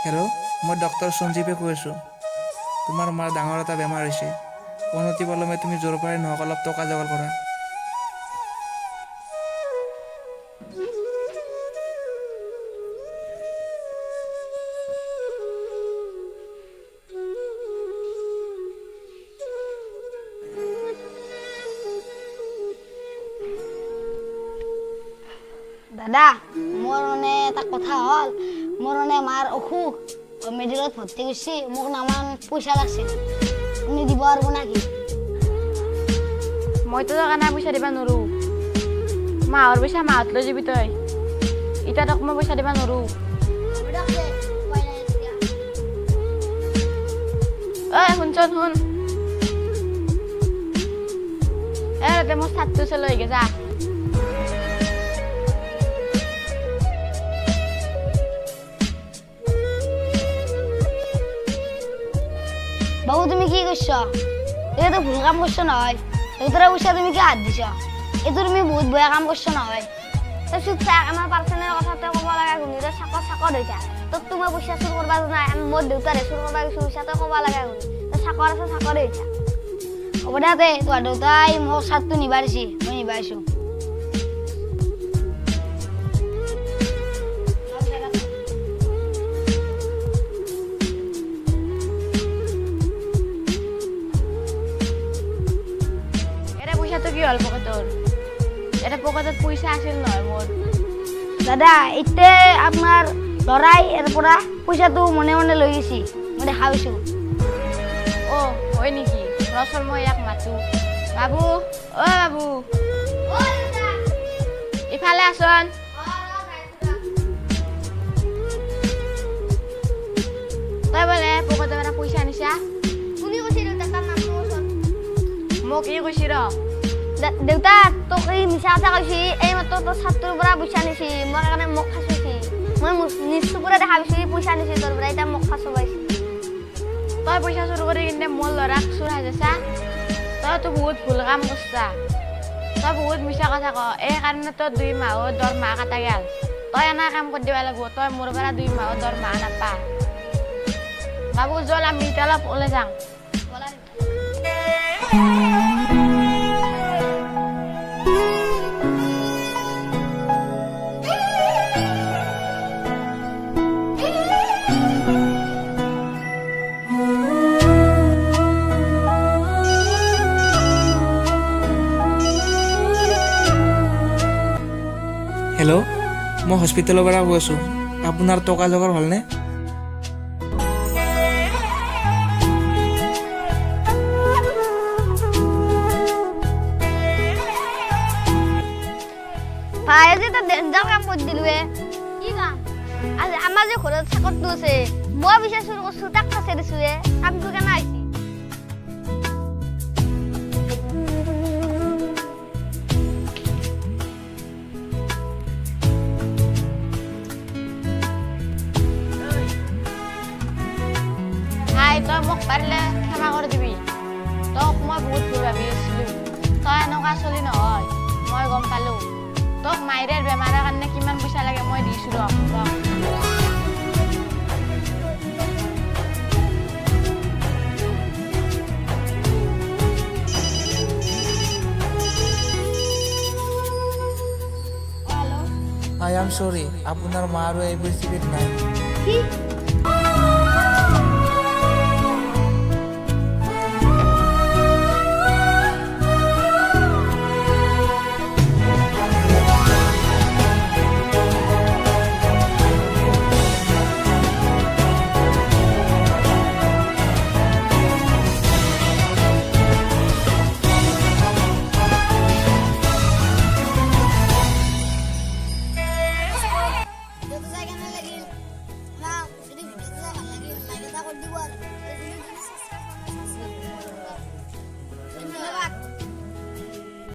Hello', মই doctor সঞ্জীৱে কৈ আছোঁ। তোমাৰ মাৰ ডাঙৰ এটা বেমাৰ হৈছে। অনতি পলমে তুমি য'ৰ পৰাই নহওক অলপ টকা যোগাৰ কৰা। দাদা, মোৰ এটা কথা হ'ল, মোৰ মাৰ অসুখ মেডিকেলত ভৰ্তি কৰিছে, মোক নামান পইচা লাগছিল, আপুনি দিব পাৰিব নেকি? মইতো তোক এনে পইচা দিবা নোৱাৰো। মাহৰ পইচা মাহত লৈ যাবি তই। এতিয়া তোক মই পইচা দিবা নোৱাৰো। ঐ শুনচোন শুন, মোৰ ছাতটো লৈ গে যা। বাবু তুমি কি করছ? এটা ভুল কাম করছো নহয়। তোরা পয়সা তুমি কি হাত দিছ? এইটো তুমি বহুত বেয়া কাম করছো নহয়। তই চুপ থাক, আমার পার্সোনাল কথা তই কব লাগা শুনি, তই চাকর হৈ থাক। তোক তুমি পয়সা চুৰ কৰবা নাই, মোৰ দেউতাৰে চুৰ কৰবা গৈছো পয়সা তই কব লাগা শুনি। তই চাকৰ আছে চাকৰ হৈ থাক। হ'ব দে তে, তোৰ দেউতাই মোক চাতটো নিবা দিছি, মই নিবা আহিছো। কি হল পকেটৰ? এটা পকেটত পইচা আছিল নহয় মোৰ। দাদা, এতিয়া আপোনাৰ লৰাই এৰ পৰা পইচাটো মনে মনে লৈ গৈছি, মই দেখা পাইছো। অ হয় নেকি? ৰচল মই ইয়াক মাতো। বাবু, অ বাবু, ইফালে আছোন। তই বোলে পকেটৰ পৰা পইচা নিছা? কোনে কৈছিল দাদাৰ নামটো কৈছ? মোক ই কৈছি ৰ। দেউতা তোক এই মিছা কথা কৈছি, এই মাত্ৰ তোৰ ছাত্ৰৰ পৰা পইচা নিছি, মোৰ কাৰণে মোক ফাঁচুছি। মই নিজ চকুৰে দেখা পাইছো পইচা নিছি তোৰ পৰা, এতিয়া মোক ফাঁচুবাইছি। তই পইচা চুৰ কৰি কিনে মোৰ ল'ৰাক চুৰ সাজাইছা? তইতো বহুত ভুল কাম কৰিছা। তই বহুত মিছা কথা ক, এই কাৰণে তোৰ 2 মাহৰ দৰমহা কাটা গেল। তই এনে কাম কৰি দিব লাগিব, তই মোৰ পৰা 2 মাহৰ দৰমহা নাপা। বাবু জল, আমি এতিয়া অলপ ওলাই যাওঁ। হেল্ল', মই হস্পিটেলৰ পৰা কৈ আছোঁ। আপোনাৰ টকা যোগাৰ হ'লনে? ভাই আজি এটা ডেঞ্জাৰ কাম কৰি দিলোৱে। কি কাম? আজি আমাৰ যে ঘৰত চাকৰটো আছে, মই পিছে চুৰ কৰিছো, তাক ফাঁচে দিছো। কামটো কেনে হৈছে? তই মোক পাৰিলে ক্ষমা কৰি দিবি। তোক মই বহুত ভুল ভাবি আছিলো। তই এনেকুৱা চলি নহয়, মই গম পালো। তোক মাইৰেৰ বেমাৰৰ কাৰণে কিমান পইচা লাগে মই দিছো ৰ। আই এম সৰি, আপোনাৰ মা আৰু এই পৃথিৱীত নাই। কি?